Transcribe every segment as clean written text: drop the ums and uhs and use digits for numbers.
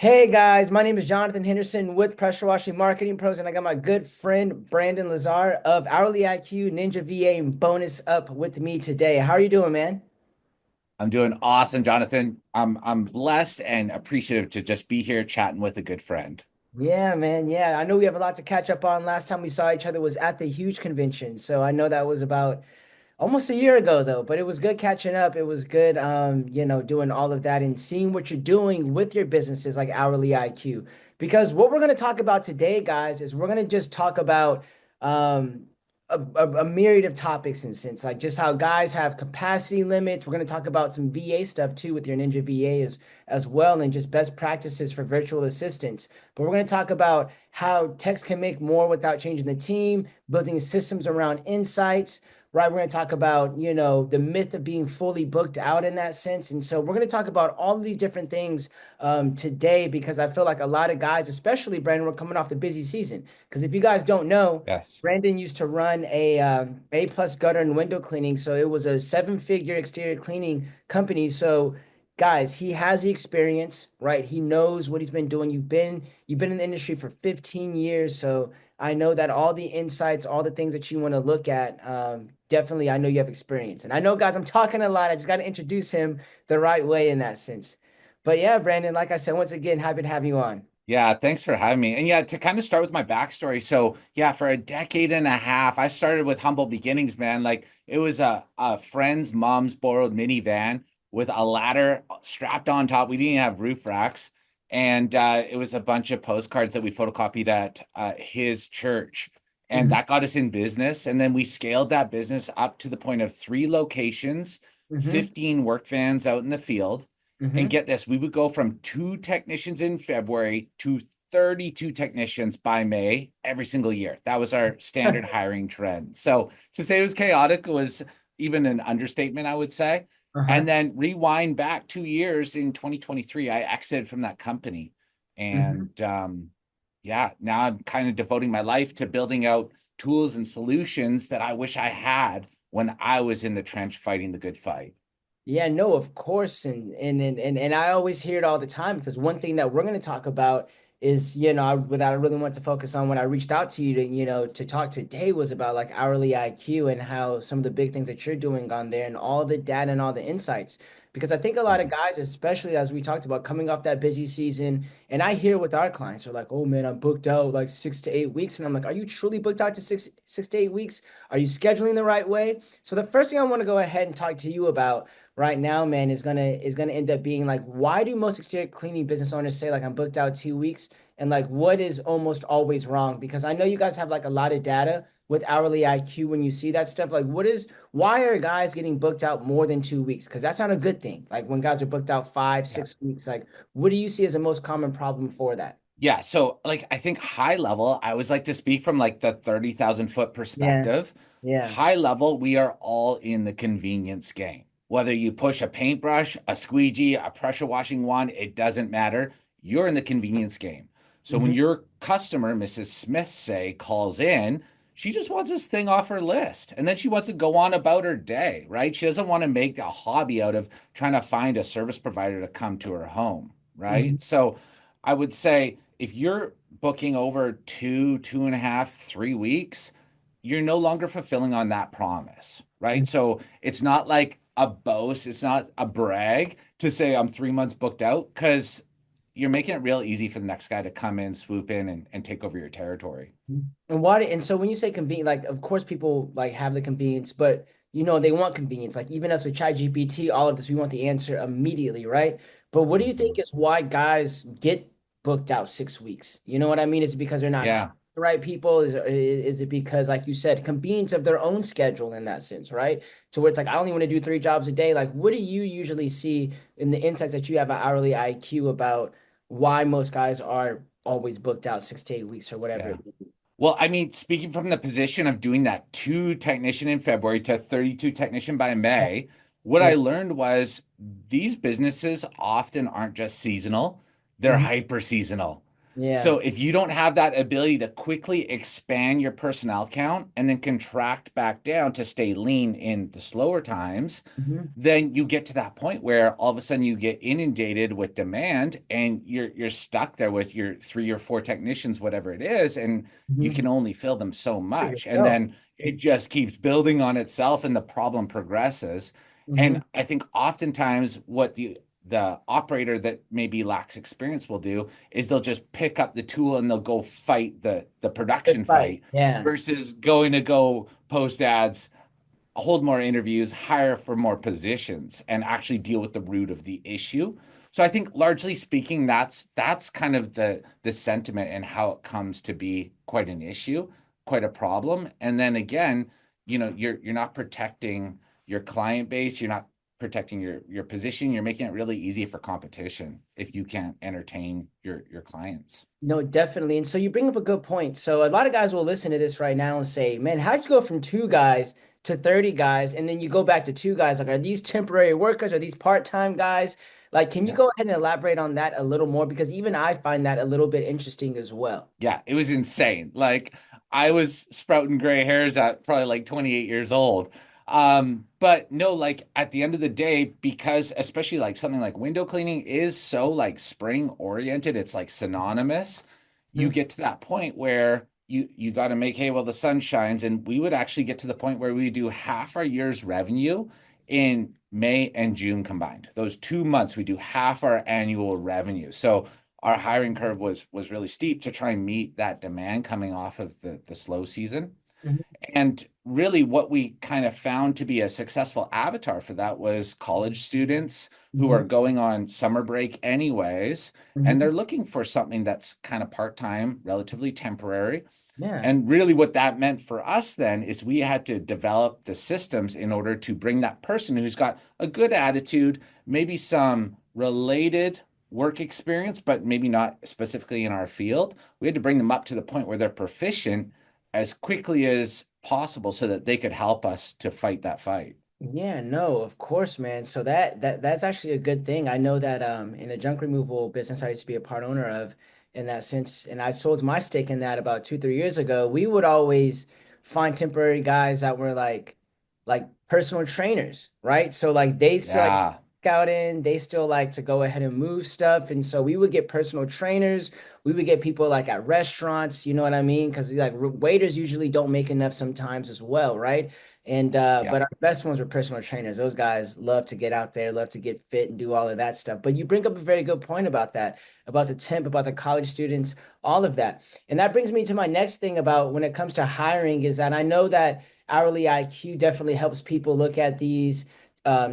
Hey guys, my name is Jonathon Henderson with Pressure Washing Marketing Pros, and I got my good friend Brandon Lazar of Hourly IQ Ninja VA and Bonus Up with me today. How are you doing, man? I'm doing awesome, Jonathan. I'm blessed and appreciative to just be here chatting with a good friend. Yeah, man. Yeah, I know we have a lot to catch up on. Last time we saw each other was at the huge convention, so I know that was about almost a year ago though, but it was good catching up. It was good, doing all of that and seeing what you're doing with your businesses like Hourly IQ. Because what we're going to talk about today, guys, is we're going to just talk about um, a myriad of topics in sense, like just how guys have capacity limits. We're going to talk about some VA stuff too with your Ninja VA as well, and just best practices for virtual assistants. But we're going to talk about how techs can make more without changing the team, building systems around insights, right? We're going to talk about, the myth of being fully booked out in that sense. And so we're going to talk about all of these different things today because I feel like a lot of guys, especially Brandon, we're coming off the busy season. Because if you guys don't know, Yes. Brandon used to run A plus gutter and window cleaning. So it was a seven-figure exterior cleaning company. So guys, he has the experience, right? He knows what he's been doing. You've been in the industry for 15 years. So I know that all the insights, all the things that you want to look at, definitely, I know you have experience. And I know, guys, I'm talking a lot. I just got to introduce him the right way in that sense. But yeah, Brandon, like I said, once again, happy to have you on. Yeah, thanks for having me. And yeah, to kind of start with my backstory. So yeah, for a decade and a half, I started with humble beginnings, man. Like it was a friend's mom's borrowed minivan with a ladder strapped on top. We didn't even have roof racks. And it was a bunch of postcards that we photocopied at his church. And Hmm. that got us in business. And then we scaled that business up to the point of 3 locations, Hmm. 15 work vans out in the field. And Hmm. get this, we would go from 2 technicians in February to 32 technicians by May every single year. That was our standard hiring trend. So to say it was chaotic was even an understatement, I would say. Uh-huh. And then rewind back 2 years in 2023, I exited from that company. Hmm. And yeah, now I'm kind of devoting my life to building out tools and solutions that I wish I had when I was in the trench fighting the good fight. Yeah, no, of course, and I always hear it all the time because one thing that we're going to talk about is, without I really want to focus on when I reached out to you to, to talk today was about like hourly IQ and how some of the big things that you're doing on there and all the data and all the insights. Because I think a lot of guys, especially as we talked about coming off that busy season, and I hear with our clients, they're like, "Oh man, I'm booked out like 6 to 8 weeks," and I'm like, "Are you truly booked out to six to 8 weeks? Are you scheduling the right way?" So the first thing I want to go ahead and talk to you about right now, man, is gonna end up being like, why do most exterior cleaning business owners say like I'm booked out 2 weeks? And like what is almost always wrong? Because I know you guys have like a lot of data with hourly IQ when you see that stuff. Like why are guys getting booked out more than 2 weeks? Because that's not a good thing. Like when guys are booked out five, Yeah. 6 weeks, like what do you see as the most common problem for that? Yeah, so like I think high level, I always like to speak from like the 30,000 foot Yeah, perspective. yeah. High level, we are all in the convenience game. Whether you push a paintbrush, a squeegee, a pressure washing wand, it doesn't matter. You're in the convenience game. So when Hmm. your customer, Mrs. Smith, say, calls in, she just wants this thing off her list. And then she wants to go on about her day, right? She doesn't want to make a hobby out of trying to find a service provider to come to her home, Hmm. right? So I would say if you're booking over 2.5, 3 weeks, you're no longer fulfilling on that promise, right? So it's not like a boast, it's not a brag to say I'm 3 months booked out because you're making it real easy for the next guy to come in, swoop in, and take over your territory. And so when you say convenient, like of course people like have the convenience, but they want convenience. Like even us with ChatGPT, all of this, we want the answer immediately, right? But what do you think Mhm. is why guys get booked out 6 weeks? You know what I mean? Is it because they're not hiring Yeah. the right people? Is it because, like you said, convenience of their own schedule in that sense, right? To where it's like I only want to do 3 jobs a day. Like, what do you usually see in the insights that you have at hourly IQ about why most guys are always booked out 6 to 8 weeks or whatever Yeah. it is? Well, I mean, speaking from the position of doing that 2 technician in February to 32 technician by May, what Yeah. I learned was these businesses often aren't just seasonal, they're Mhm. hyper seasonal. Yeah. So if you don't have that ability to quickly expand your personnel count and then contract back down to stay lean in the slower times, Hmm. then you get to that point where all of a sudden you get inundated with demand and you're stuck there with your three or four technicians, whatever it is, and you Hmm. can only fill them so For much. And yourself. then it just keeps building on itself and the problem progresses. Hmm. And I think oftentimes what the operator that maybe lacks experience will do is they'll just pick up the tool and they'll go fight the Good production fight. fight Yeah. versus going to go post ads, hold more interviews, hire for more positions, and actually deal with the root of the issue. So I think largely speaking, that's kind of the sentiment and how it comes to be quite an issue, quite a problem. And then again, you're not protecting your client base, you're not protecting your position, you're making it really easy for competition if you can't entertain your clients. No, definitely. And so you bring up a good point. So a lot of guys will listen to this right now and say, man, how'd you go from two guys to 30 guys? And then you go back to two guys. Like, are these temporary workers? Are these part-time guys? Like, can you Yeah. go ahead and elaborate on that a little more? Because even I find that a little bit interesting as well. Yeah, it was insane. Like I was sprouting gray hairs at probably like 28 years old. But no, like at the end of the day, because especially like something like window cleaning is so like spring oriented, it's like synonymous. You Mhm. get to that point where you got to make hay while the sun shines, and we would actually get to the point where we do half our year's revenue in May and June combined. Those 2 months, we do half our annual revenue. So our hiring curve was really steep to try and meet that demand coming off of the slow season. Mhm. And really, what we kind of found to be a successful avatar for that was college students who are Mhm. going on summer break anyways, and Mhm. they're looking for something that's kind of part-time, relatively temporary. Yeah. And really, what that meant for us then is we had to develop the systems in order to bring that person who's got a good attitude, maybe some related work experience, but maybe not specifically in our field. We had to bring them up to the point where they're proficient as quickly as possible so that they could help us to fight that fight. Yeah, no, of course, man. So that's actually a good thing. I know that in a junk removal business I used to be a part owner of in that sense, and I sold my stake in that about 2, 3 years ago. We would always find temporary guys that were like personal trainers, right? So like they still like Yeah. out in, they still like to go ahead and move stuff. And so we would get personal trainers, we would get people like at restaurants, you know what I mean? Because like waiters usually don't make enough sometimes as well, right? And Yeah. but our best ones were personal trainers. Those guys love to get out there, love to get fit and do all of that stuff. But you bring up a very good point about that, about the temp, about the college students, all of that. And that brings me to my next thing about when it comes to hiring is that I know that hourly IQ definitely helps people look at these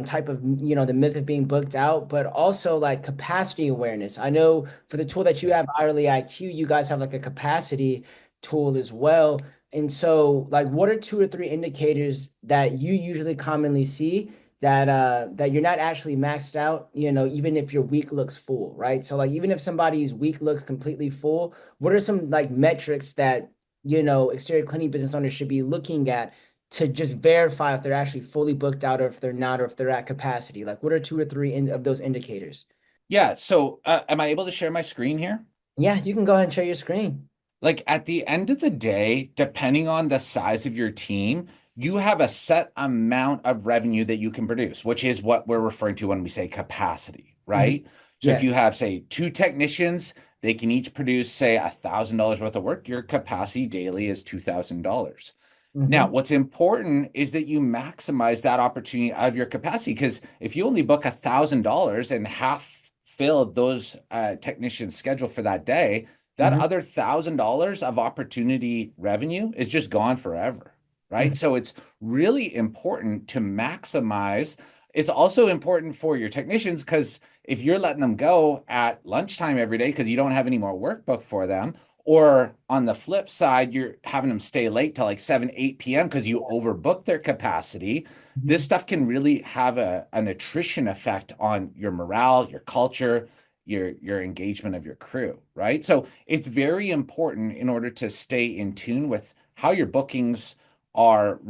type of, the myth of being booked out, but also like capacity awareness. I know for the tool that you Yeah. have, hourly IQ, you guys have like a capacity tool as well. And so, like, what are 2 or 3 indicators that you usually commonly see that you're not actually maxed out, even if your week looks full, right? So, like, even if somebody's week looks completely full, what are some like metrics that, exterior cleaning business owners should be looking at to just verify if they're actually fully booked out or if they're not, or if they're at capacity? Like, what are 2 or 3 of those indicators? Yeah. So, am I able to share my screen here? Yeah, you can go ahead and share your screen. Like at the end of the day, depending on the size of your team, you have a set amount of revenue that you can produce, which is what we're referring to when we say capacity, Mhm. right? So if Yeah. you have, say, two technicians, they can each produce, say, $1,000 worth of work. Your capacity daily is $2,000. Now, Hmm. what's important is that you maximize that opportunity of your capacity because if you only book $1,000 and half filled those technicians' schedule for that day, that Hmm. other $1,000 of opportunity revenue is just gone forever, right? So it's really important to maximize. It's also important for your technicians because if you're letting them go at lunchtime every day because you don't have any more work booked for them, or on the flip side, you're having them stay late till like 7, 8 p.m. because you overbooked their capacity. This Hmm. stuff can really have an attrition effect on your morale, your culture, your engagement of your crew, right? So it's very important in order to stay in tune with how your bookings are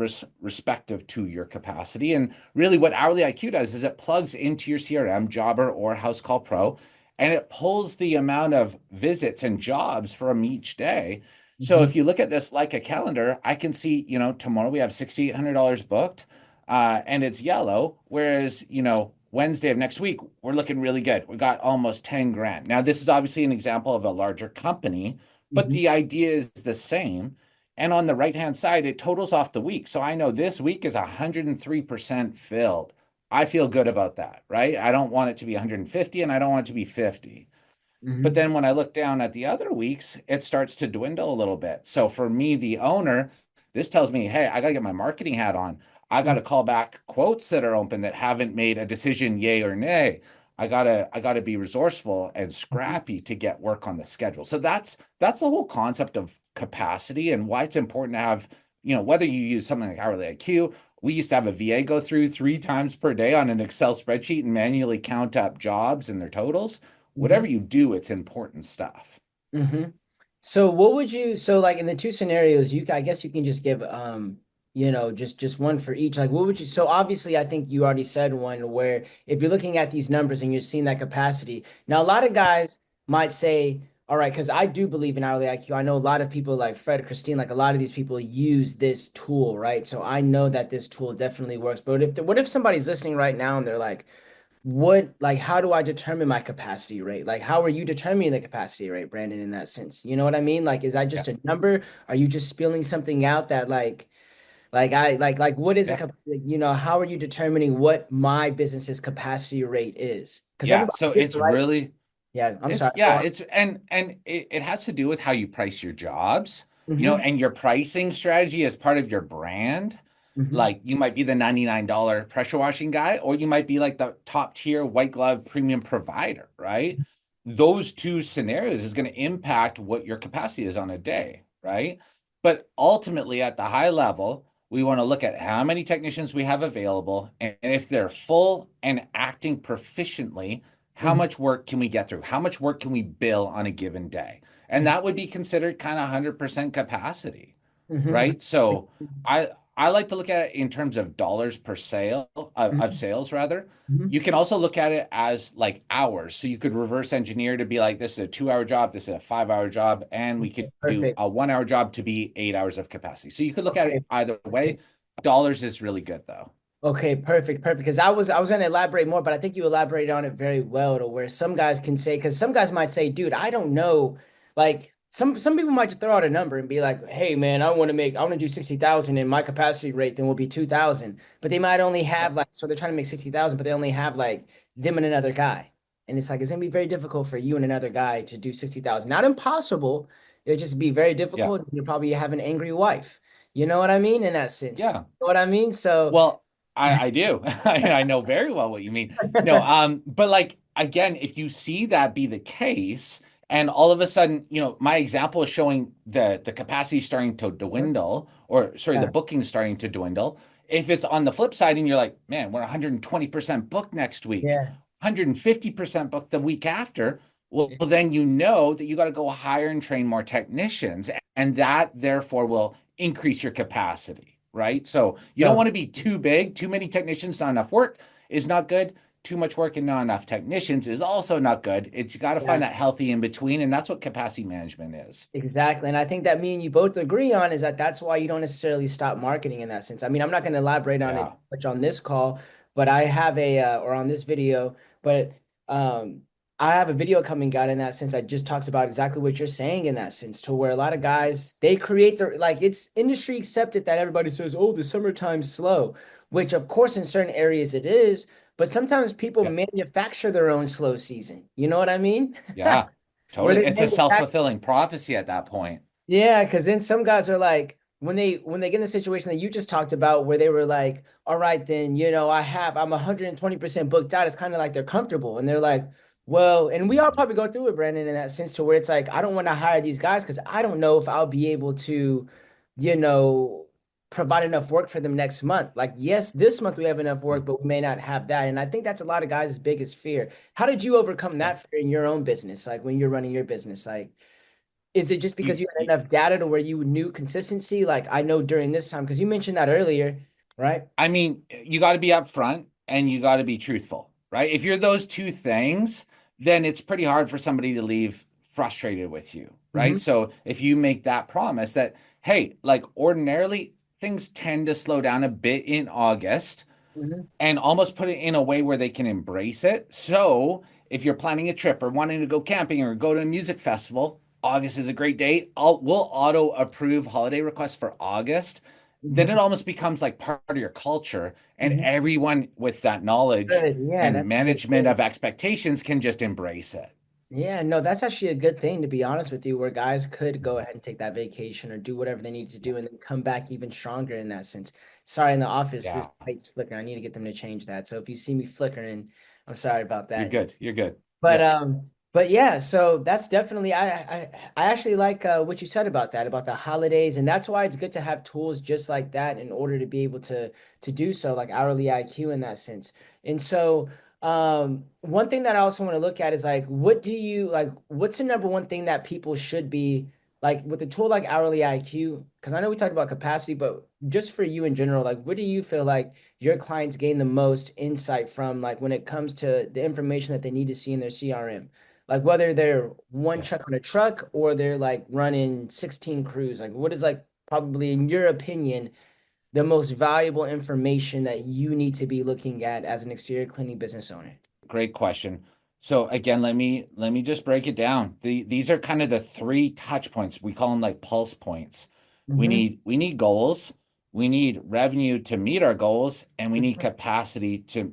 respective to your capacity. And really what Hourly IQ does is it plugs into your CRM, Jobber or House Call Pro, and it pulls the amount of visits and jobs from each day. So Hmm. if you look at this like a calendar, I can see, tomorrow we have $6,800 booked, and it's yellow. Whereas, Wednesday of next week, we're looking really good. We got almost 10 grand. Now, this is obviously an example of a larger company, but Hmm. the idea is the same. And on the right-hand side, it totals off the week. So I know this week is 103% filled. I feel good about that, right? I don't want it to be 150 and I don't want it to be 50. But Hmm. then when I look down at the other weeks, it starts to dwindle a little bit. So for me, the owner, this tells me, hey, I got to get my marketing hat on. I got to call back quotes that are open that haven't made a decision, yay or nay. I gotta be resourceful and scrappy to get work on the schedule. So that's the whole concept of capacity and why it's important to have, whether you use something like Hourly IQ. We used to have a VA go through 3 times per day on an Excel spreadsheet and manually count up jobs and their totals. Hmm. Whatever you do, it's important stuff. Hmm. So what would you, so like in the two scenarios, I guess you can just give just one for each. Like what would you, so obviously I think you already said one where if you're looking at these numbers and you're seeing that capacity. Now a lot of guys might say, all right, because I do believe in hourly IQ. I know a lot of people like Fred, Christine, like a lot of these people use this tool, right? So I know that this tool definitely works. But what if somebody's listening right now and they're like how do I determine my capacity rate? Like how are you determining the capacity rate, Brandon, in that sense? You know what I mean? Like is that Yeah. just a number? Are you just spilling something out that like what is a Yeah. how are you determining what my business's capacity rate is? Because Yeah. everybody So gets it's it, right? really Yeah, I'm It's sorry. Go yeah, on. it's and it has to do with how you price your jobs, Hmm. and your pricing strategy as part of your brand. Hmm. Like you might be the $99 pressure washing guy, or you might be like the top tier white glove premium provider, right? Those two scenarios is going to impact what your capacity is on a day, right? But ultimately, at the high level, we want to look at how many technicians we have available, and if they're full and acting proficiently, how Hmm. much work can we get through? How much work can we bill on a given day? And that would be considered kind of 100% capacity, Hmm. right? So I I like to look at it in terms of dollars per sale of Hmm. sales rather. Hmm. You can also look at it as like hours. So you could reverse engineer to be like, this is a 2 hour job, this is a 5 hour job, and we could do a Perfect. 1 hour job to be 8 hours of capacity. So you could look at it Okay. either way. Dollars is really good though. Okay, perfect, perfect. Because I was going to elaborate more, but I think you elaborated on it very well to where some guys can say, because some guys might say, dude, I don't know. Like some people might just throw out a number and be like, hey man, I want to do 60,000 and my capacity rate then will be 2,000. But they might only Yeah. have like, so they're trying to make 60,000, but they only have like them and another guy. And it's like it's gonna be very difficult for you and another guy to do 60,000. Not impossible. It'll just be very Yeah. difficult. You'll probably have an angry wife. You know what I mean? In that sense. Yeah. You know what I mean? So Well, I do. I know very well what you mean. No, but like again, if you see that be the case, and all of a sudden, my example is showing the capacity starting to dwindle, or sorry, the yeah, booking starting to dwindle. If it's on the flip side and you're like, man, we're 120% booked next week, yeah, 150% booked the week after, well, then you know that you got to go hire and train more technicians, and that therefore will increase your capacity, right? So you don't so want to be too big. Too many technicians, not enough work is not good. Too much work and not enough technicians is also not good. It's got to find yeah. that healthy in between, and that's what capacity management is. Exactly. And I think that me and you both agree on is that that's why you don't necessarily stop marketing in that sense. I mean, I'm not going to elaborate on it Yeah. much on this call, but I have or on this video, but um, I have a video coming out in that sense that just talks about exactly what you're saying in that sense, to where a lot of guys, they create their, like, it's industry accepted that everybody says, oh, the summertime's slow, which of course in certain areas it is, but sometimes people Yeah. manufacture their own slow season. You know what I mean? Yeah. Where Totally. they It's a manufacture. self-fulfilling prophecy at that point. Yeah, because then some guys are like, when they get in the situation that you just talked about, where they were like, all right, then I'm 120% booked out. It's kind of like they're comfortable, and they're like, well, and we all Mhm. probably go through it, Brandon, in that sense, to where it's like, I don't want to hire these guys because I don't know if I'll be able to, you know, provide enough work for them next month. Like, yes, this month we have enough work, but we may not have that. And I think that's a lot of guys' biggest fear. How did you overcome Yeah. that fear in your own business? Like when you're running your business, like is it just because You, you had you, enough data to where you knew consistency? Like I know during this time, because you mentioned that earlier, right? I mean, you got to be upfront and you got to be truthful, right? If you're those two things, then it's pretty hard for somebody to leave frustrated with you, Hmm. right? So if you make that promise that, hey, like ordinarily things tend to slow down a bit in August, Hmm. and almost put it in a way where they can embrace it. So if you're planning a trip or wanting to go camping or go to a music festival, August is a great date. We'll auto approve holiday requests for August. Then it Hmm. almost becomes like part of your culture, and Hmm. everyone with that knowledge Good. Yeah, and that's a good management thing. of expectations can just embrace it. Yeah, no, that's actually a good thing to be honest with you, where guys could go ahead and take that vacation or do whatever they need to do and then come back even stronger in that sense. Sorry, in the office, Yeah, this light's flickering. I need to get them to change that. So if you see me flickering, I'm sorry about you're that. good. You're good. But Yep. um, but yeah, so that's definitely I actually like what you said about that, about the holidays, and that's why it's good to have tools just like that in order to be able to do so, like hourly IQ in that sense. And so one thing that I also want to look at is like what do you like what's the number one thing that people should be like with a tool like hourly IQ? Because I know we talked about capacity, but just for you in general, like what do you feel like your clients gain the most insight from, like when it comes to the information that they need to see in their CRM, like whether they're one Yeah. truck on a truck or they're like running 16 crews, like what is like probably in your opinion the most valuable information that you need to be looking at as an exterior cleaning business owner? Great question. So again, let me just break it down. These are kind of the three touch points. We call them like pulse points. Mm-hmm. We need goals, we need revenue to meet our goals, and we need Mm-hmm. capacity to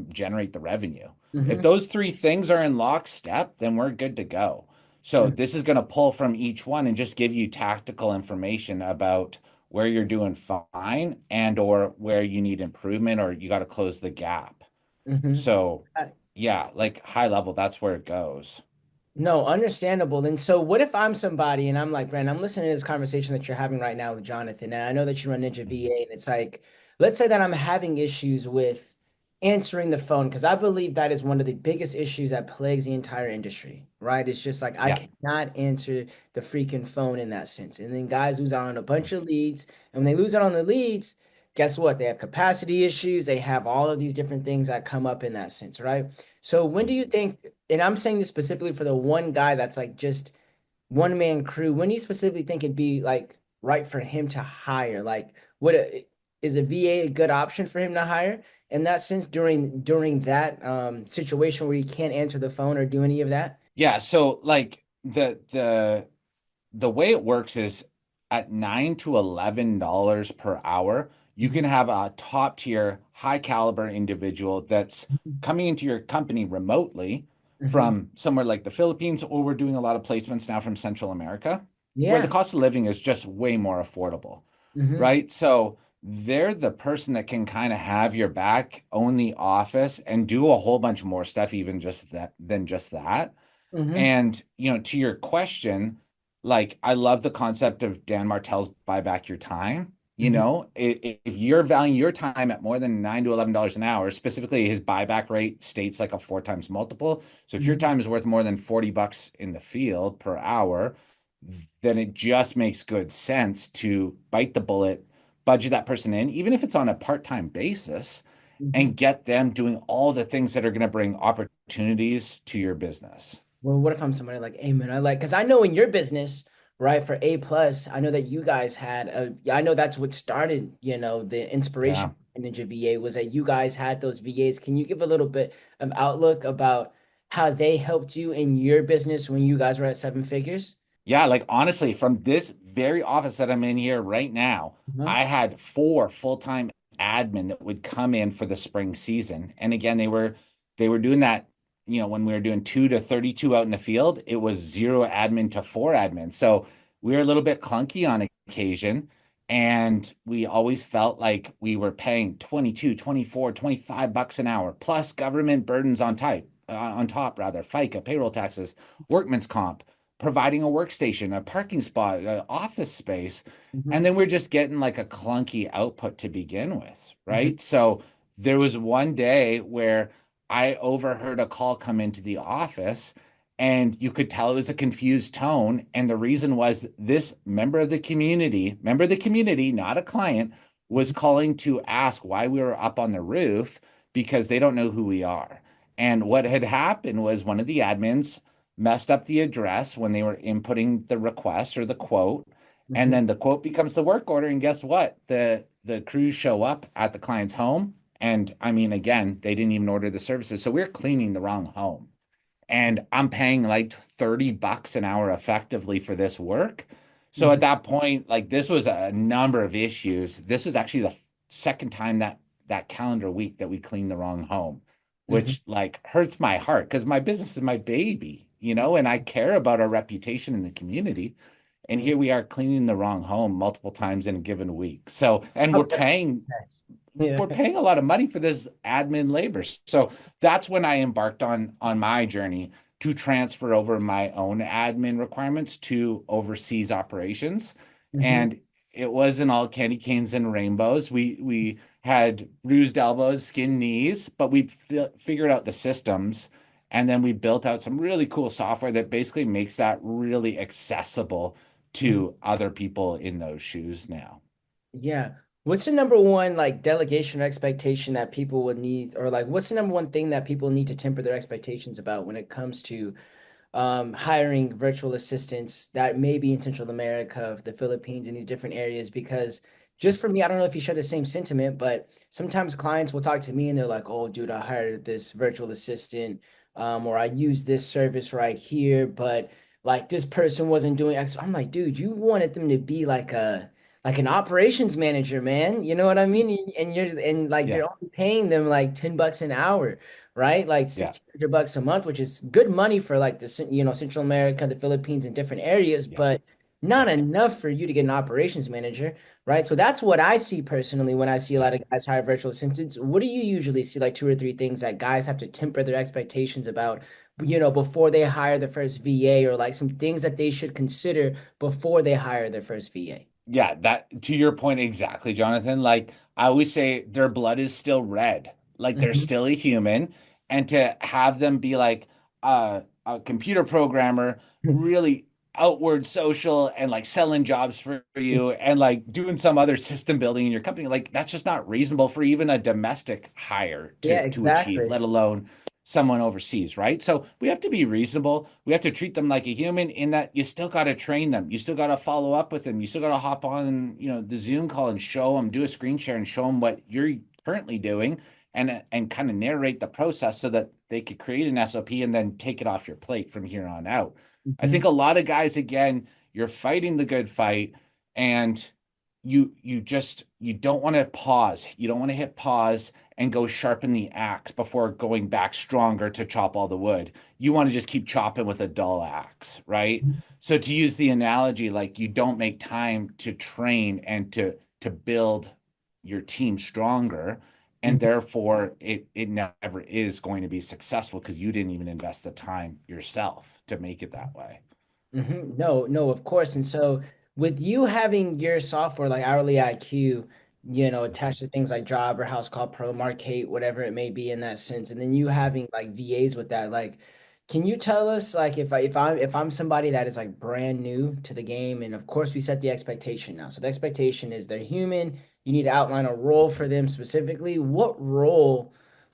generate the revenue. If Mm-hmm. those three things are in lockstep, then we're good to go. So this is going to pull from each one and just give you tactical information about where you're doing fine and or where you need improvement or you got to close the gap. Mm-hmm. So, yeah, like high level, that's where it goes. No, understandable. And so, what if I'm somebody and I'm like, Brandon, I'm listening to this conversation that you're having right now with Jonathan, and I know that you run Ninja Mhm. VA, and it's like, let's say that I'm having issues with answering the phone, because I believe that is one of the biggest issues that plagues the entire industry, right? It's just like I Yeah. cannot answer the freaking phone in that sense. And then guys lose out on a bunch of leads, and when they lose out on the leads, guess what? They have capacity issues, they have all of these different things that come up in that sense, right? So when do you think, and I'm saying this specifically for the one guy that's like just one man crew, when do you specifically think it'd be like right for him to hire? Like, is a VA a good option for him to hire in that sense during that situation where he can't answer the phone or do any of that? Yeah. So like the way it works is at $9 to $11 per hour, you can Mhm. have a top tier, high caliber individual that's coming into your company remotely Mhm. from somewhere like the Philippines, or we're doing a lot of placements now from Central America, where the Yeah. cost of living is just way more affordable, Hmm. right? So they're the person that can kind of have your back, own the office, and do a whole bunch more stuff, even just that than just that. Hmm. And, to your question, like I love the concept of Dan Martell's buy back your time. Hmm. If you're valuing your time at more than $9 to $11 an hour, specifically his buyback rate states like a four times multiple. So if your Hmm. time is worth more than 40 bucks in the field per hour, then it just makes good sense to bite the bullet, budget that person in, even if it's on a part-time basis, Hmm. and get them doing all the things that are going to bring opportunities to your business. Well, what if I'm somebody like, hey man, I like, because I know in your business, right, for A plus, I know that you guys had I know that's what started, the inspiration Yeah. in Ninja VA was that you guys had those VAs. Can you give a little bit of outlook about how they helped you in your business when you guys were at seven figures? Yeah, like honestly, from this very office that I'm in here right now, Uh-huh. I had four full-time admin that would come in for the spring season. And again, they were doing that, when we were doing 2 to 32 out in the field, it was zero admin to four admin. So we were a little bit clunky on occasion. And we always felt like we were paying 22, 24, 25 bucks an hour, plus government burdens on top rather, FICA, payroll taxes, workman's comp, providing a workstation, a parking spot, office space. And Hmm. then we're just getting like a clunky output to begin with, Hmm. right? So there was one day where I overheard a call come into the office and you could tell it was a confused tone. And the reason was this member of the community, not a client, was calling to ask why we were up on the roof because they don't know who we are. And what had happened was one of the admins messed up the address when they were inputting the request or the quote. And Hmm. then the quote becomes the work order. And guess what? The crews show up at the client's home. And I mean, again, they didn't even order the services. So we're cleaning the wrong home. And I'm paying like $30 an hour effectively for this work. So at Hmm. that point, like this was a number of issues. This was actually the second time that calendar week that we cleaned the wrong home, Hmm. which like hurts my heart because my business is my baby, and I care about our reputation in the community. And here we are cleaning the wrong home multiple times in a given week. So, and we're Okay. paying Nice. we're Yeah. paying a lot of money for this admin labor. So that's when I embarked on my journey to transfer over my own admin requirements to overseas operations. Hmm. And it wasn't all candy canes and rainbows. We had bruised elbows, skinned knees, but we figured out the systems. And then we built out some really cool software that basically makes that really accessible Hmm. to other people in those shoes now. Yeah. What's the number one like delegation or expectation that people would need, or like what's the number one thing that people need to temper their expectations about when it comes to hiring virtual assistants that may be in Central America, the Philippines, and these different areas. Because just for me, I don't know if you share the same sentiment, but sometimes clients will talk to me and they're like, "Oh, dude, I hired this virtual assistant, or I use this service right here, but like this person wasn't doing X." I'm like, "Dude, you wanted them to be like an operations manager, man. You know what I mean? And Yeah, you're only paying them like $10 an hour, right? Like yeah, 1,600 bucks a month, which is good money for like Central America, the Philippines, and different areas, yeah, but not yeah. enough for you to get an operations manager, right? So that's what I see personally when I see a Yeah. lot of guys hire virtual assistants. What do you usually see, like two or three things that guys have to temper their expectations about, before they hire the first VA, or like some things that they should consider before they hire their first VA? Yeah, that to your point exactly, Jonathan. Like I always say, their blood is still red. Like they're Hmm. still a human. And to have them be like a computer programmer, really outward social and like selling jobs for you and like doing some other system building in your company, like that's just not reasonable for even a domestic hire Yeah, to achieve, exactly. let alone someone overseas, right? So we have to be reasonable. We have to treat them like a human in that you still got to train them. You still got to follow up with them. You still got to hop on, the Zoom call and show them, do a screen share and show them what you're currently doing and kind of narrate the process so that they could create an SOP and then take it off your plate from here on out. I Mhm. think a lot of guys, again, you're fighting the good fight and you don't want to pause. You don't want to hit pause and go sharpen the axe before going back stronger to chop all the wood. You want to just keep chopping with a dull axe, right? So to use the analogy, like you don't make time to train and to build your team stronger, and Mhm. therefore it never is going to be successful because you didn't even invest the time yourself to make it that way. No, no, of course. And so with you having your software like hourly IQ, attached to things like Job or House Call Pro, Markate, whatever it may be in that sense, and then you having like VAs with that, like, can you tell us like if I'm somebody that is like brand new to the game, and of course we set the expectation now. So the expectation is they're human. You need to outline a role for them specifically. What role?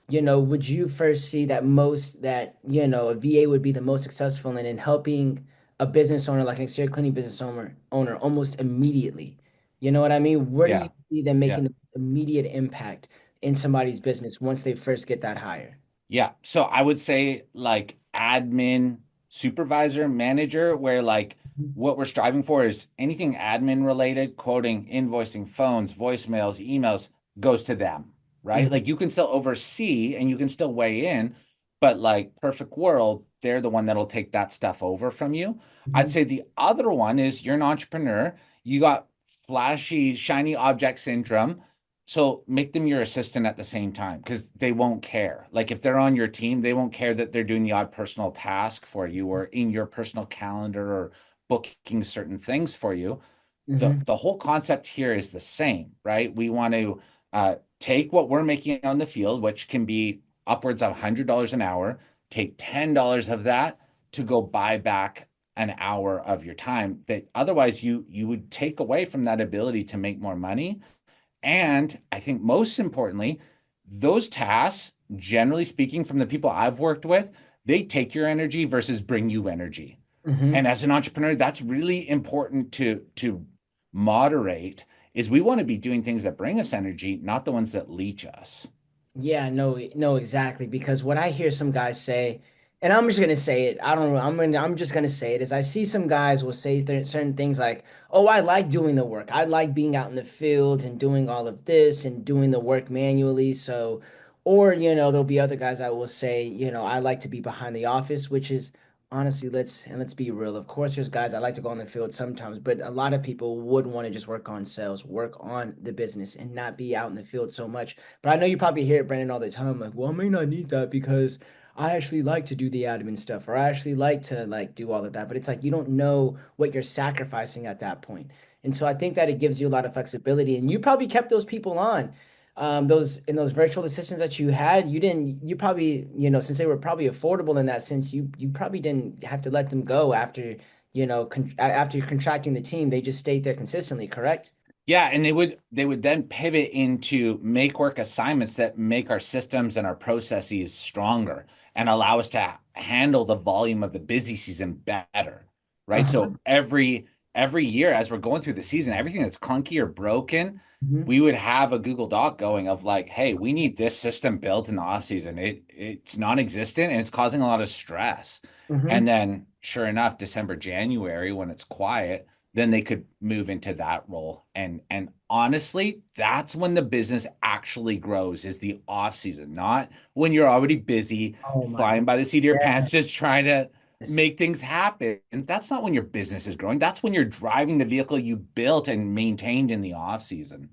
Would you first see that most that, a VA would be the most successful in helping a business owner, like an exterior cleaning business owner almost immediately? You know what I mean? Where do you Yeah. see them Yeah. making the immediate impact in somebody's business once they first get that hire? Yeah. So I would say like admin, supervisor, manager, where like what we're striving for is anything admin related, quoting, invoicing, phones, voicemails, emails goes to them, right? Mhm. Like you can still oversee and you can still weigh in, but like perfect world, they're the one that'll take that stuff over from you. I'd Mhm. say the other one is you're an entrepreneur. You got flashy, shiny object syndrome. So make them your assistant at the same time because they won't care. Like if they're on your team, they won't care that they're doing the odd personal task for you or in your personal calendar or booking certain things for you. The Mhm. the whole concept here is the same, right? We want to take what we're making on the field, which can be upwards of $100 an hour, take $10 of that to go buy back an hour of your time that otherwise you would take away from that ability to make more money and I think most importantly, those tasks, generally speaking, from the people I've worked with, they take your energy versus bring you energy. Hmm. And as an entrepreneur, that's really important to moderate is we want to be doing things that bring us energy, not the ones that leech us. Yeah, no, no, exactly. Because what I hear some guys say, and I'm just gonna say it. I don't know. I'm just gonna say it. Is I see some guys will say certain things like, "Oh, I like doing the work. I like being out in the field and doing all of this and doing the work manually." So, or there'll be other guys that will say, I like to be behind the office, which is honestly, let's be real. Of course, there's guys that like to go on the field sometimes, but a lot of people would want to just work on sales, work on the business, and not be out in the field so much. But I know you probably hear it, Brandon, all the time. Like, well, I may not need that because I actually like to do the admin stuff, or I actually like to like do all of that. But it's like you don't know what you're sacrificing at that point. And so I think that it gives you a lot of flexibility. And you probably kept those people on. Those virtual assistants that you had, you probably, since they were probably affordable in that sense, you probably didn't have to let them go after, after you're contracting the team. They just stayed there consistently, correct? Yeah, and they would then pivot into make work assignments that make our systems and our processes stronger and allow us to handle the volume of the busy season better, right? Uh-huh. So every year as we're going through the season, everything that's clunky or broken, Hmm. we would have a Google Doc going of like, hey, we need this system built in the off season. It's non-existent and it's causing a lot of stress. Hmm. And then sure enough, December, January, when it's quiet then they could move into that role. And honestly, that's when the business actually grows is the off season, not when you're already busy Oh my flying by the seat of your pants, goodness. just trying to make things happen. And that's not when your business is growing. That's when you're driving the vehicle you built and maintained in the off season.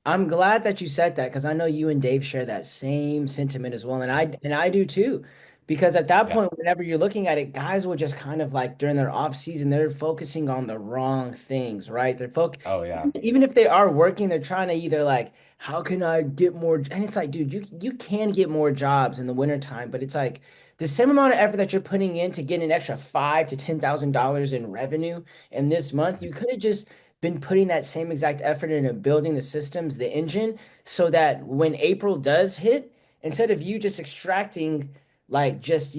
I'm glad that you said that because I know you and Dave share that same sentiment as well, and I do too. Because at that Yeah. point, whenever you're looking at it, guys will just kind of like during their off season, they're focusing on the wrong things, right? Oh yeah. Even if they are working, they're trying to either like, how can I get more? And it's like, dude, you can get more jobs in the wintertime, but it's like the same amount of effort that you're putting in to get an extra $5,000 to $10,000 in revenue in this month, you could have just been putting that same exact effort into building the systems, the engine, so that when April does hit, instead of you just extracting like just,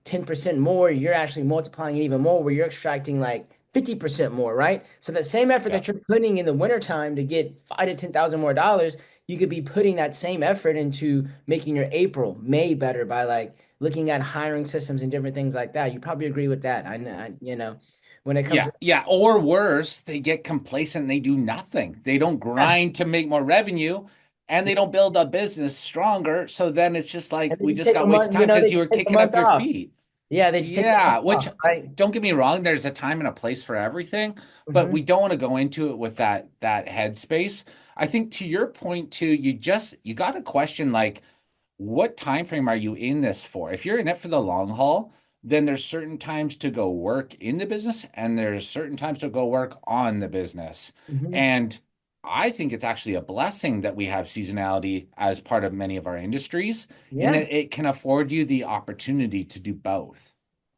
10% more, you're actually multiplying it even more where you're extracting like 50% more, right? So that same effort Yeah. that you're putting in the wintertime to get 5 to 10,000 more dollars, you could be putting that same effort into making your April, May better by like looking at hiring systems and different things like that. You probably agree with that. When it comes Yeah, to yeah. Or worse, they get complacent and they do nothing. They don't yeah, grind to make more revenue and they don't build a business stronger. So then it's just like and they we just just take a got wasted month, time they because you just were take a kicking month up your off. feet. Yeah, they just take a Yeah, month which off, right? don't get me wrong, there's a time and a place for everything, but Hmm. we don't want to go into it with that headspace. I think to your point too, you got to question like what time frame are you in this for? If you're in it for the long haul, then there's certain times to go work in the business and there's certain times to go work on the business. Hmm. And I think it's actually a blessing that we have seasonality as part of many of our industries in Yeah. that it can afford you the opportunity to do both.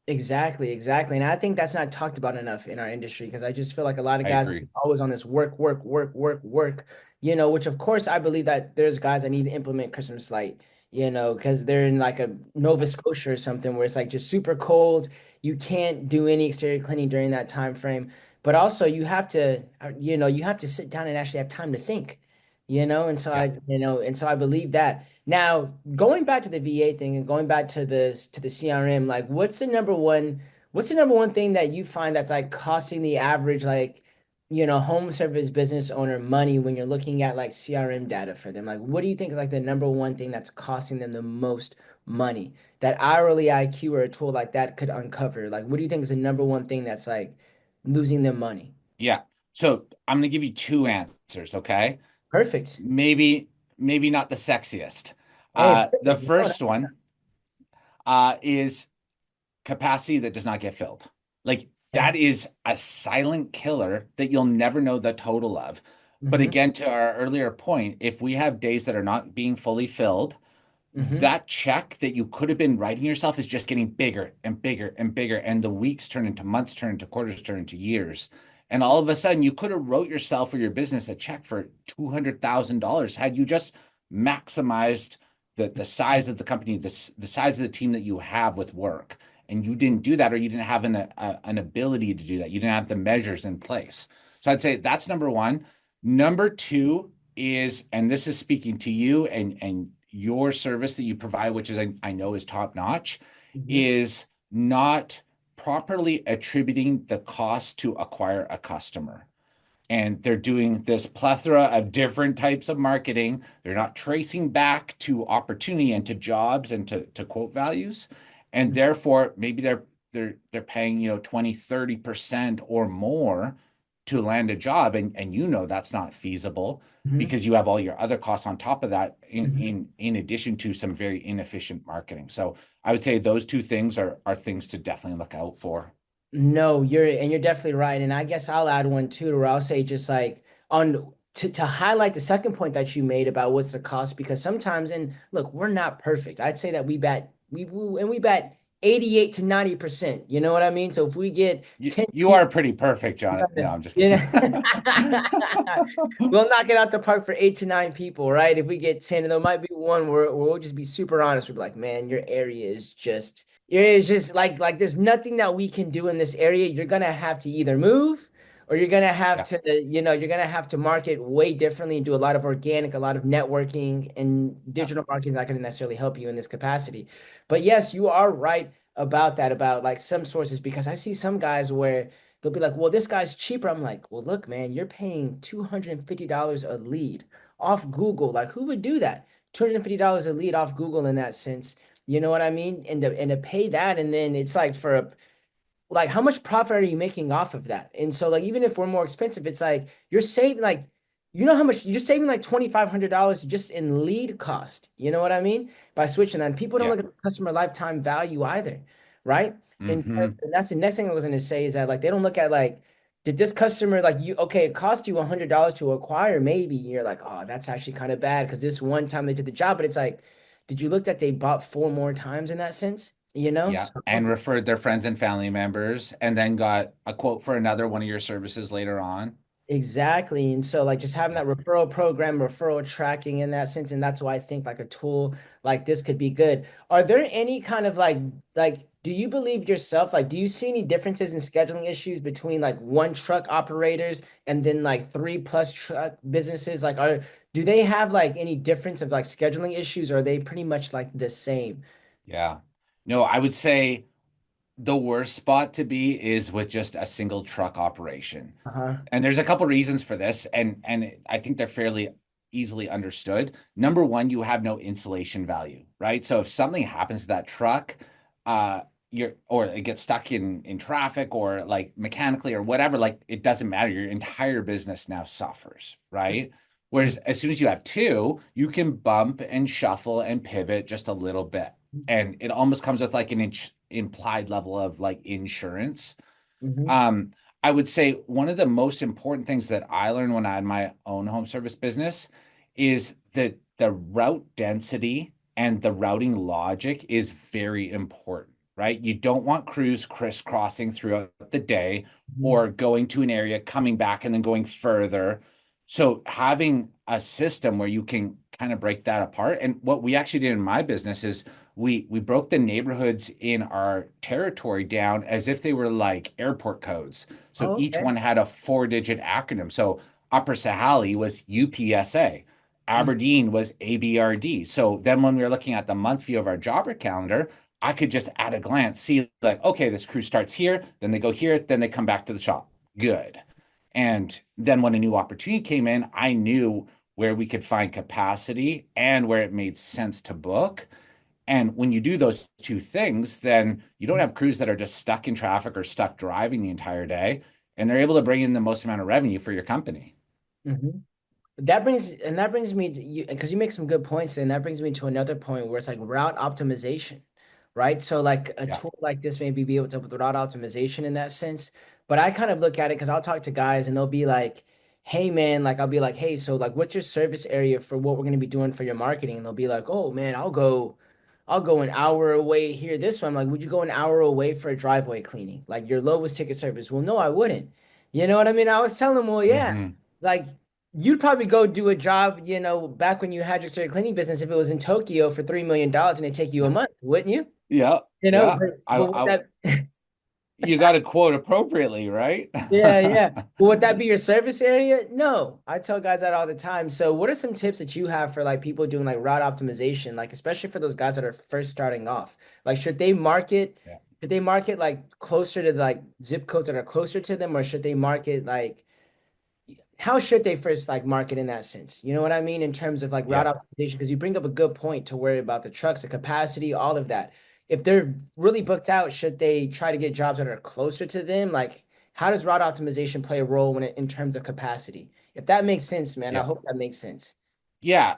Exactly, exactly. And I think that's not talked about enough in our industry because I just feel like a lot of I guys are agree. always on this work, work, work, work, work, which of course I believe that there's guys that need to implement Christmas light, because they're in like a Nova Scotia or something where it's like just super cold. You can't do any exterior cleaning during that time frame. But also you have to sit down and actually have time to think, Yeah. and so I believe that. Now, going back to the VA thing and going back to the CRM, like what's the number one thing that you find that's like costing the average like, home service business owner money when you're looking at like CRM data for them? Like what do you think is like the number one thing that's costing them the most money that hourly IQ or a tool like that could uncover? Like what do you think is the number one thing that's like losing them money? Yeah. So I'm going to give you two answers, okay? Perfect. Maybe not the sexiest. Hey, The perfect. No, first one is capacity that does not get filled. Like okay. that is a silent killer that you'll never know the total of. But Mm-hmm. again, to our earlier point, if we have days that are not being fully filled, Mm-hmm. that check that you could have been writing yourself is just getting bigger and bigger and bigger. And the weeks turn into months, turn into quarters, turn into years. And all of a sudden, you could have wrote yourself or your business a check for $200,000 had you just maximized the size of the company, the size of the team that you have with work. And you didn't do that, or you didn't have an ability to do that. You didn't have the measures in place. So I'd say that's number one. Number two is, and this is speaking to you and your service that you provide, which is I know is top notch, Mhm. is not properly attributing the cost to acquire a customer. And they're doing this plethora of different types of marketing. They're not tracing back to opportunity and to jobs and to quote values. And therefore, maybe they're paying, 20, 30% or more to land a job. And that's not feasible Mhm. because you have all your other costs on top of that in Mhm. in in addition to some very inefficient marketing. So I would say those two things are things to definitely look out for. No, you're definitely right. And I guess I'll add one too, where I'll say just like on to highlight the second point that you made about what's the cost, because sometimes, and look, we're not perfect. I'd say that we bat 88 to 90%. You know what I mean? So if we get You 10 you are people, pretty perfect, Jonathan. No, I'm just you kidding. know, we'll knock it out the park for 8 to 9 people, right? If we get 10, and there might be one where we'll just be super honest. We'll be like, man, your area is just like there's nothing that we can do in this area. You're gonna have to either move or you're gonna have Yeah, to, you're gonna have to market way differently and do a lot of organic, a lot of networking, and yeah, digital marketing is not gonna necessarily help you in this capacity. But yes, you are right about that, about like some sources, because I see some guys where they'll be like, well, this guy's cheaper. I'm like, well, look, man, you're paying $250 a lead off Google. Like, who would do that? $250 a lead off Google in that sense. You know what I mean? And to pay that, and then it's like for a like how much profit are you making off of that? And so like even if we're more expensive, it's like you're saving like you know how much you're saving like $2,500 just in lead cost. You know what I mean? By switching that. And people don't yeah. look at the customer lifetime value either, right? Hmm. And that's the next thing I was gonna say is that like they don't look at like did this customer like you okay, it cost you $100 to acquire, maybe you're like, oh, that's actually kind of bad because this one time they did the job, but it's like, did you look that they bought four more times in that sense? You know? Yeah, So and referred their friends and family members, and then got a quote for another one of your services later on. exactly. And so like just having Yeah, that referral program, referral tracking in that sense, and that's why I think like a tool like this could be good. Are there any kind of like do you believe yourself, like do you see any differences in scheduling issues between like one truck operators and then like three plus truck businesses? Like do they have like any difference of like scheduling issues, or are they pretty much like the same? yeah. No, I would say the worst spot to be is with just a single truck operation. Uh-huh. And there's a couple reasons for this, and I think they're fairly easily understood. Number one, you have no insulation value, right? So if something happens to that truck, you're or it gets stuck in traffic or like mechanically or whatever, like it doesn't matter. Your entire business now suffers, right? Whereas as soon as you have two, you can bump and shuffle and pivot just a little bit. And it almost comes with like an implied level of like insurance. Mm-hmm. um, I would say one of the most important things that I learned when I had my own home service business is that the route density and the routing logic is very important, right? You don't want crews crisscrossing throughout the day or going to an area, coming back, and then going further. So having a system where you can kind of break that apart. And what we actually did in my business is we broke the neighborhoods in our territory down as if they were like airport codes. So Oh, each okay. one had a four-digit acronym. So Upper Sahali was UPSA. Aberdeen was ABRD. So then when we were looking at the month view of our jobber calendar, I could just at a glance see like, okay, this crew starts here, then they go here, then they come back to the shop. Good. And then when a new opportunity came in, I knew where we could find capacity and where it made sense to book. And when you do those two things, then you don't have crews that are just stuck in traffic or stuck driving the entire day, and they're able to bring in the most amount of revenue for your company. Mm-hmm. That brings me to you, because you make some good points, and that brings me to another point where it's like route optimization, right? So like a Yeah. tool like this maybe be able to help with route optimization in that sense. But I kind of look at it because I'll talk to guys and they'll be like, hey man, like I'll be like, hey, so like what's your service area for what we're gonna be doing for your marketing? And they'll be like, oh man, I'll go an hour away here. This one, like, would you go an hour away for a driveway cleaning? Like your lowest ticket service? Well, no, I wouldn't. You know what I mean? I was telling them, well, yeah. Hmm. Like you'd probably go do a job, back when you had your exterior cleaning business, if it was in Tokyo for $3 million and it take you a Yeah. month, wouldn't you? Yeah. But, Yeah. but would that, You got to quote appropriately, right? yeah, yeah. But would that be your service area? No. I tell guys that all the time. So what are some tips that you have for like people doing like route optimization, like especially for those guys that are first starting off? Like Yeah. should they market like closer to like zip codes that are closer to them, or should they market like how should they first like market in that sense? You know what I mean? In terms of like route Yeah. optimization, because you bring up a good point to worry about the trucks, the capacity, all of that. If they're really booked out, should they try to get jobs that are closer to them? Like, how does route optimization play a role in terms of capacity? If that makes sense, man, I Yeah. hope that makes sense. Yeah.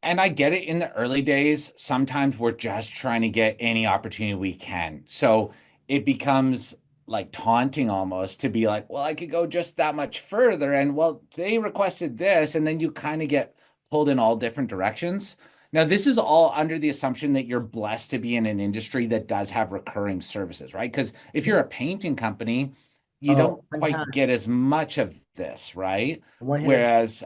And I get it in the early days. Sometimes we're just trying to get any opportunity we can. So it becomes like taunting almost to be like, well, I could go just that much further. And well, they requested this. And then you kind of get pulled in all different directions. Now, this is all under the assumption that you're blessed to be in an industry that does have recurring services, right? Because if Mhm. you're a painting company, you Oh, don't one quite time, get as much of this, right? one hitter. Whereas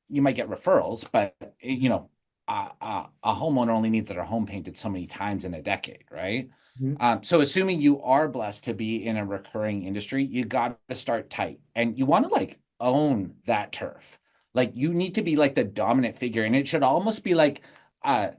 you might get referrals, but a homeowner only needs their home painted so many times in a decade, right? Mhm. So assuming you are blessed to be in a recurring industry, you got to start tight and you want to like own that turf. Like you need to be like the dominant figure, and it should almost be like a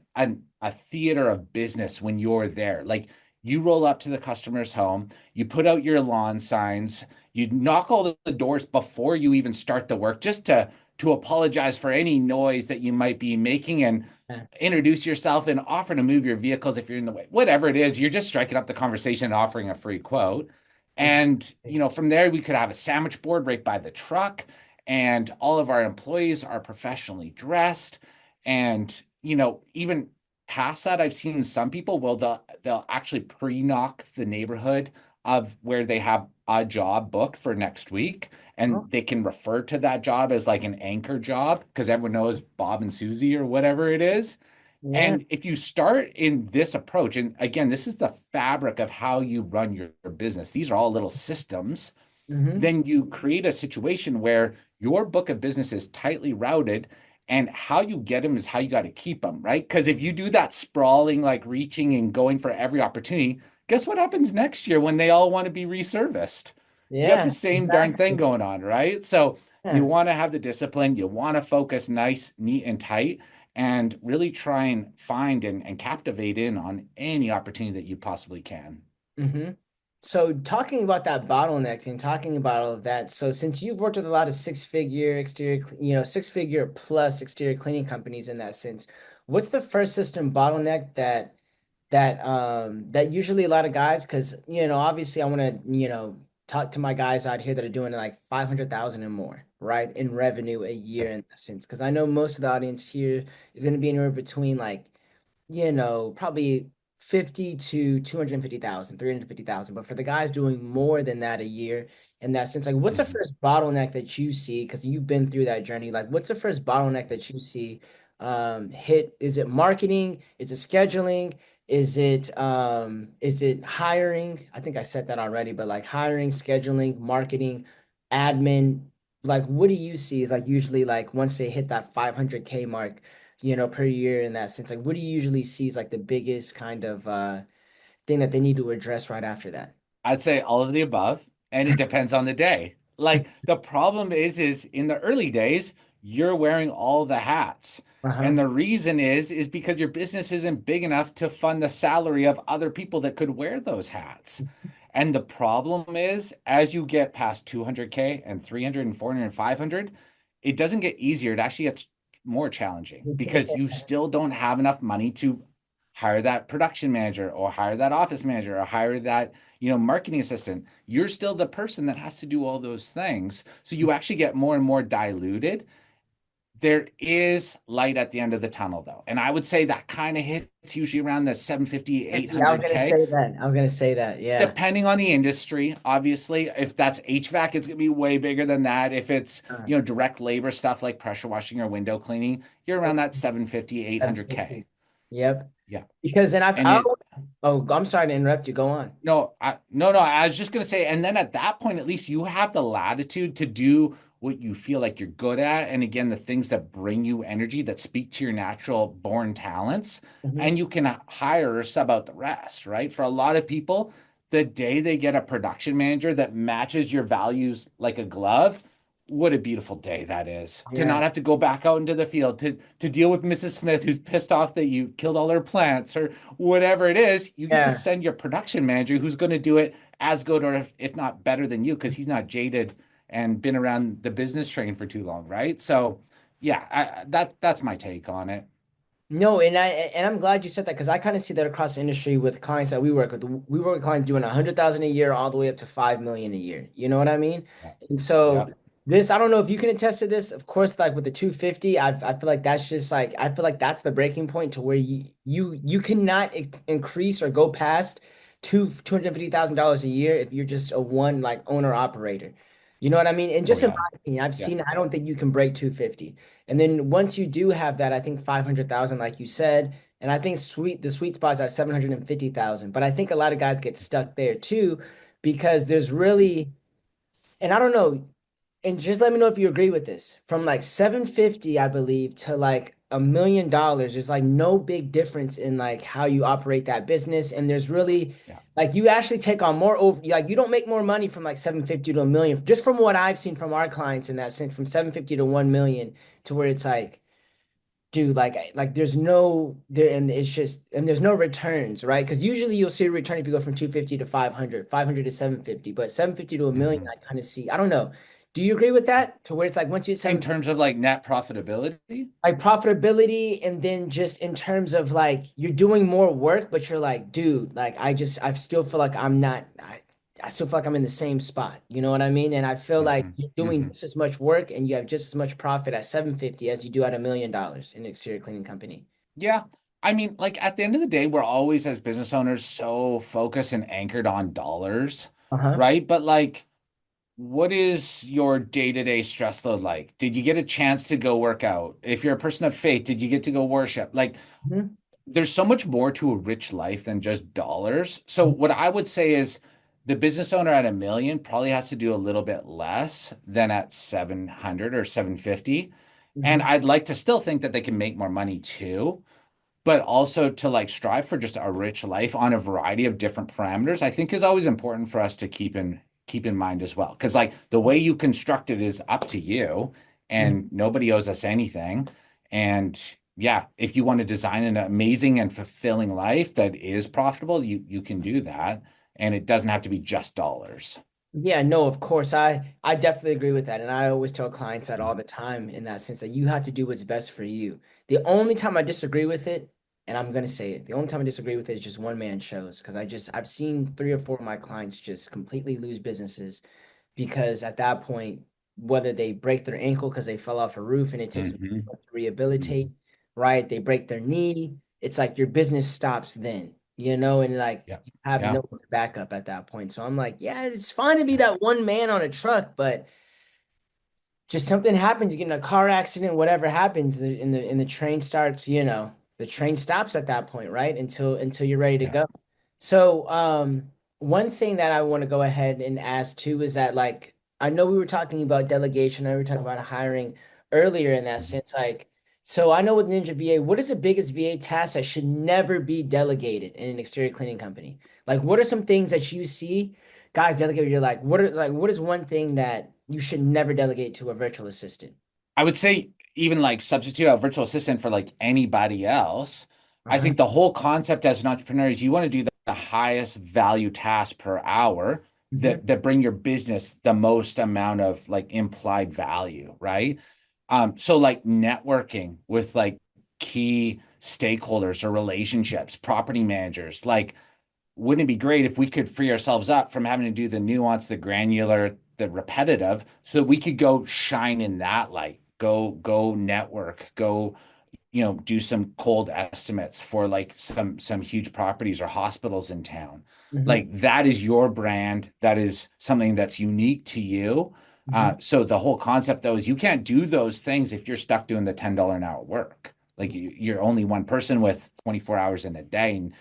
theater of business when you're there. Like you roll up to the customer's home, you put out your lawn signs, you knock all the doors before you even start the work, just to apologize for any noise that you might be making and Yeah. introduce yourself and offer to move your vehicles if you're in the way. Whatever it is, you're just striking up the conversation and offering a free quote. And, Exactly. from there, we could have a sandwich board right by the truck, and all of our employees are professionally dressed. And, even past that, I've seen some people, well, they'll actually pre-knock the neighborhood of where they have a job booked for next week, Oh, and they can refer to that job as like an anchor job because everyone knows Bob and Susie or whatever it is. yeah. And if you start in this approach, and again, this is the fabric of how you run your business, these are all little systems, Mm-hmm. then you create a situation where your book of business is tightly routed, and how you get them is how you got to keep them, right? Because if you do that sprawling, like reaching and going for every opportunity, guess what happens next year when they all want to be resurfaced? You got the Yeah, same darn thing exactly. going on, right? So you Yeah. want to have the discipline, you want to focus nice, neat, and tight, and really try and find and captivate in on any opportunity that you possibly can. Mm-hmm. So talking about that bottleneck and talking about all of that, so since you've worked with a lot of six-figure exterior, 6-figure plus exterior cleaning companies in that sense, what's the first system bottleneck that usually a lot of guys, because obviously I want to talk to my guys out here that are doing like 500,000 and more, right, in revenue a year in that sense, because I know most of the audience here is going to be anywhere between like probably 50 to 250,000, 350,000. But for the guys doing more than that a year, in that sense, like what's the Mhm. first bottleneck that you see? Because you've been through that journey. Like, what's the first bottleneck that you see hit? Is it marketing? Is it scheduling? Is it hiring? I think I said that already, but like hiring, scheduling, marketing, admin, like what do you see is like usually like once they hit that 500K mark, per year in that sense? Like, what do you usually see is like the biggest kind of thing that they need to address right after that? I'd say all of the above, and it depends on the day. Like the problem is in the early days, you're wearing all the hats. Uh-huh. And the reason is because your business isn't big enough to fund the salary of other people that could wear those hats. And the problem is as you get past 200K and 300 and 400 and 500, it doesn't get easier. It actually gets more challenging because you still don't have enough money to hire that production manager or hire that office manager or hire that marketing assistant. You're still the person that has to do all those things. So you actually get more and more diluted. There is light at the end of the tunnel, though. And I would say that kind of hits usually around the 750, 50. I was gonna 800K, say that. I was gonna say that. Yeah. depending on the industry. Obviously, if that's HVAC, it's going to be way bigger than that. If it's, Uh, direct labor stuff like pressure washing or window cleaning, you're around that 750, 800K. 750. Yep. Yeah. Because then And it, oh, I'm sorry to interrupt you. Go on. No, no, no. I was just gonna say, and then at that point, at least you have the latitude to do what you feel like you're good at. And again, the things that bring you energy that speak to your natural born talents. Mhm. And you can hire or sub out the rest, right? For a lot of people, the day they get a production manager that matches your values like a glove, what a beautiful day that is to Yeah. not have to go back out into the field to deal with Mrs. Smith who's pissed off that you killed all her plants or whatever it is. You get to Yeah. send your production manager who's going to do it as good or if not better than you because he's not jaded and been around the business train for too long, right? So yeah, that's my take on it. No, and I'm glad you said that because I kind of see that across the industry with clients that we work with. We work with clients doing 100,000 a year all the way up to 5 million a year. You know what I mean? Yeah. And so Yep. this, I don't know if you can attest to this. Of course, like with the 250, I feel like that's just like I feel like that's the breaking point to where you cannot increase or go past $250,000 a year if you're just a one like owner operator. You know what I mean? And Oh just in yeah. my opinion, I've Yeah. seen I don't think you can break 250. And then once you do have that, I think 500,000, like you said, and I think the sweet spot is at 750,000. But I think a lot of guys get stuck there too, because there's really, and I don't know, and just let me know if you agree with this. From like 750, I believe, to like $1 million, there's like no big difference in like how you operate that business. And there's really Yeah. like you actually take on more over, like you don't make more money from like 750 to a million, just from what I've seen from our clients in that sense, from 750 to 1 million to where it's like, dude, like there's no there and it's just and there's no returns, right? Because usually you'll see a return if you go from 250 to 500, 500 to 750, but 750 to a million, Mhm. I kind of see. I don't know. Do you agree with that? To where it's like once you hit In 7, terms of like net profitability. like profitability, and then just in terms of like you're doing more work, but you're like, dude, like I still feel like I'm not. I still feel like I'm in the same spot. You know what I mean? And I feel like Mhm. you're doing Mhm. just as much work and you have just as much profit at 750 as you do at $1 million in an exterior cleaning company. Yeah. I mean, like at the end of the day, we're always as business owners so focused and anchored on dollars, Uh-huh. right? But like, what is your day-to-day stress load like? Did you get a chance to go work out? If you're a person of faith, did you get to go worship? Like, Mhm. there's so much more to a rich life than just dollars. So what I would say is the business owner at a million probably has to do a little bit less than at 700 or 750. And Mhm. I'd like to still think that they can make more money too, but also to like strive for just a rich life on a variety of different parameters, I think is always important for us to keep in mind as well. Because like the way you construct it is up to you, Mhm. and nobody owes us anything. And yeah, if you want to design an amazing and fulfilling life that is profitable, you can do that, and it doesn't have to be just dollars. Yeah, no, of course. I definitely agree with that. And I always tell clients that all the time in that sense that you have to do what's best for you. The only time I disagree with it, and I'm gonna say it, the only time I disagree with it is just one man shows. Because I've seen 3 or 4 of my clients just completely lose businesses because at that point, whether they break their ankle because they fell off a roof and it takes them Hmm. to rehabilitate, right? They break their knee, it's like your business stops then, and like Yeah. you have Yeah. no backup at that point. So I'm like, yeah, it's fine to be that one man on a truck, but just something happens, you get in a car accident, whatever happens, the train starts, the train stops at that point, right? Until you're ready to Yeah. go. So, one thing that I want to go ahead and ask too is that like I know we were talking about delegation, I know we were talking about hiring earlier in that Mhm. sense. Like, so I know with Ninja VA, what is the biggest VA task that should never be delegated in an exterior cleaning company? Like, what are some things that you see guys delegate? You're like, what is one thing that you should never delegate to a virtual assistant? I would say even like substitute out virtual assistant for like anybody else. I Uh-huh. think the whole concept as an entrepreneur is you want to do the highest value task per hour Hmm. that bring your business the most amount of like implied value, right? So like networking with like key stakeholders or relationships, property managers, like wouldn't it be great if we could free ourselves up from having to do the nuance, the granular, the repetitive, so that we could go shine in that light, go network, go, do some cold estimates for like some huge properties or hospitals in town. Hmm. Like that is your brand. That is something that's unique to you. Hmm. So the whole concept though is you can't do those things if you're stuck doing the $10 an hour work. Like you're only one person with 24 hours in a day, and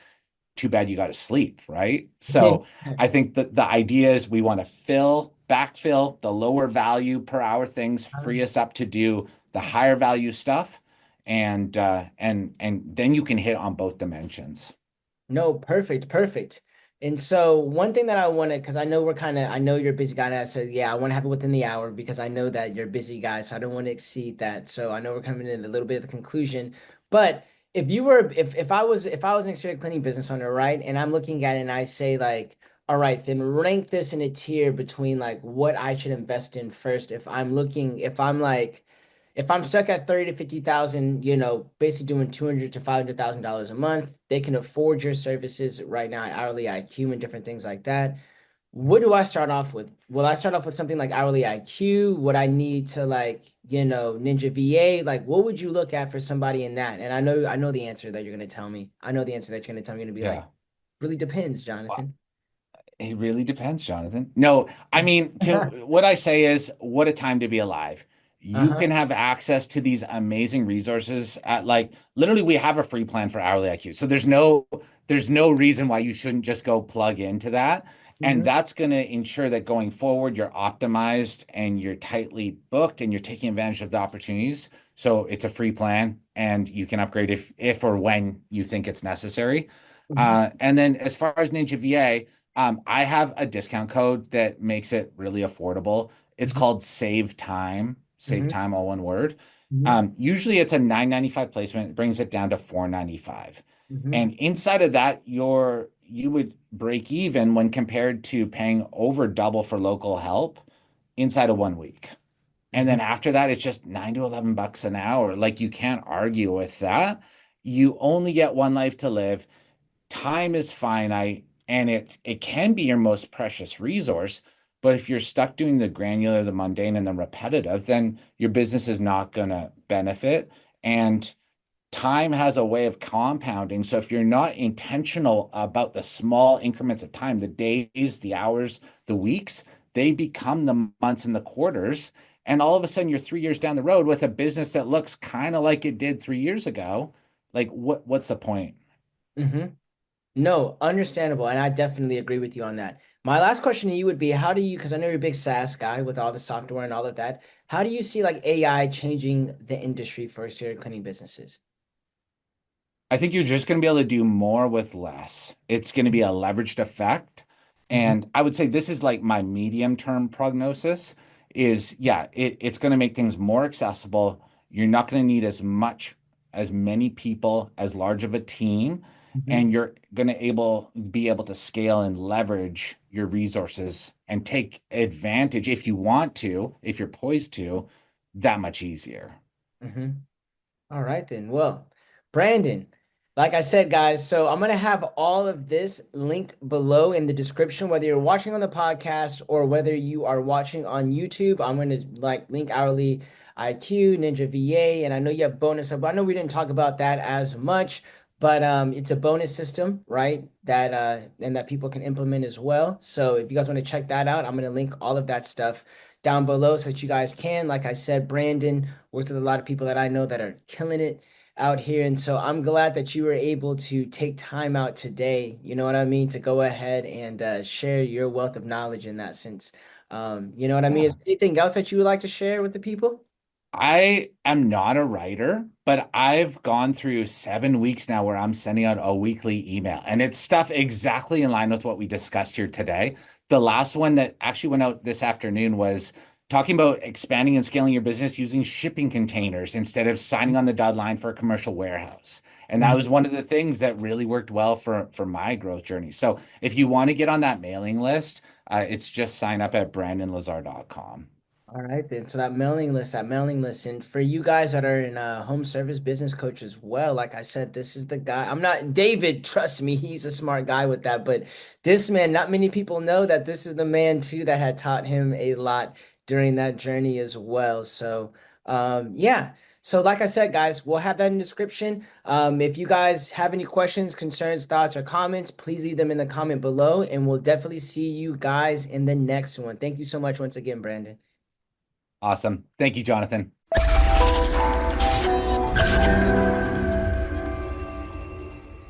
too bad you got to sleep, right? Yeah. So I think that the idea is we want to fill backfill the lower value per hour things, free us up to do the higher value stuff, and then you can hit on both dimensions. No, perfect, perfect. And so one thing that I want to, because I know I know you're a busy guy. And I said, yeah, I want to have it within the hour because I know that you're a busy guy, so I don't want to exceed that. So I know we're coming in a little bit of the conclusion. But if I was an exterior cleaning business owner, right, and I'm looking at it and I say like, all right, then rank this in a tier between like what I should invest in first. If I'm stuck at 30 to 50,000, basically doing 200 to $500,000 a month, they can afford your services right now at hourly IQ and different things like that. What do I start off with? Will I start off with something like hourly IQ? Would I need to like, Ninja VA? Like, what would you look at for somebody in that? And I know the answer that you're gonna tell me. I know the answer that you're gonna tell me. You're gonna be like, Yeah. really depends, Jonathan. It really depends, Jonathan. No, I mean, to what I say is, what a time to be alive. You Uh-huh. can have access to these amazing resources at like literally we have a free plan for hourly IQ. So there's no reason why you shouldn't just go plug into that. And Hmm. that's going to ensure that going forward, you're optimized and you're tightly booked and you're taking advantage of the opportunities. So it's a free plan and you can upgrade if or when you think it's necessary. Hmm. And then as far as Ninja VA, I have a discount code that makes it really affordable. It's Hmm. called Save Hmm. Time, all one word. Hmm. Usually it's a 9.95 placement. It brings it down to 4.95. Hmm. And inside of that, you would break even when compared to paying over double for local help inside of 1 week. And Hmm. then after that, it's just 9 to 11 bucks an hour. Like you can't argue with that. You only get one life to live. Time is finite and it can be your most precious resource. But if you're stuck doing the granular, the mundane, and the repetitive, then your business is not going to benefit. And time has a way of compounding. So if you're not intentional about the small increments of time, the days, the hours, the weeks, they become the months and the quarters. And all of a sudden, you're 3 years down the road with a business that looks kind of like it did 3 years ago. Like, what's the point? Hmm. No, understandable. And I definitely agree with you on that. My last question to you would be how do you, because I know you're a big SaaS guy with all the software and all of that, how do you see like AI changing the industry for exterior cleaning businesses? I think you're just going to be able to do more with less. It's going to be a leveraged effect. Hmm. And I would say this is like my medium term prognosis is yeah, it's going to make things more accessible. You're not going to need as many people, as large of a team, Hmm. and you're going to be able to scale and leverage your resources and take advantage if you want to, if you're poised to, that much easier. Hmm. All right then. Well, Brandon, like I said, guys, so I'm gonna have all of this linked below in the description, whether you're watching on the podcast or whether you are watching on YouTube. I'm gonna like link hourly IQ, Ninja VA, and I know you have bonus. I know we didn't talk about that as much, but it's a bonus system, right? That and that people can implement as well. So if you guys want to check that out, I'm gonna link all of that stuff down below so that you guys can. Like I said, Brandon works with a lot of people that I know that are killing it out here. And so I'm glad that you were able to take time out today, you know what I mean, to go ahead and share your wealth of knowledge in that sense. You know what I mean? Is Yeah. there anything else that you would like to share with the people? I am not a writer, but I've gone through 7 weeks now where I'm sending out a weekly email, and it's stuff exactly in line with what we discussed here today. The last one that actually went out this afternoon was talking about expanding and scaling your business using shipping containers instead of signing on the dotted line for a commercial warehouse. And that Mhm. was one of the things that really worked well for my growth journey. So if you want to get on that mailing list, it's just sign up at brandonlazar.com. All right, then. So that mailing list, and for you guys that are in home service business coach as well, like I said, this is the guy. I'm not David, trust me, he's a smart guy with that. But this man, not many people know that this is the man too that had taught him a lot during that journey as well. So, yeah. So, like I said, guys, we'll have that in the description. If you guys have any questions, concerns, thoughts, or comments, please leave them in the comment below, and we'll definitely see you guys in the next one. Thank you so much once again, Brandon. Awesome. Thank you, Jonathan.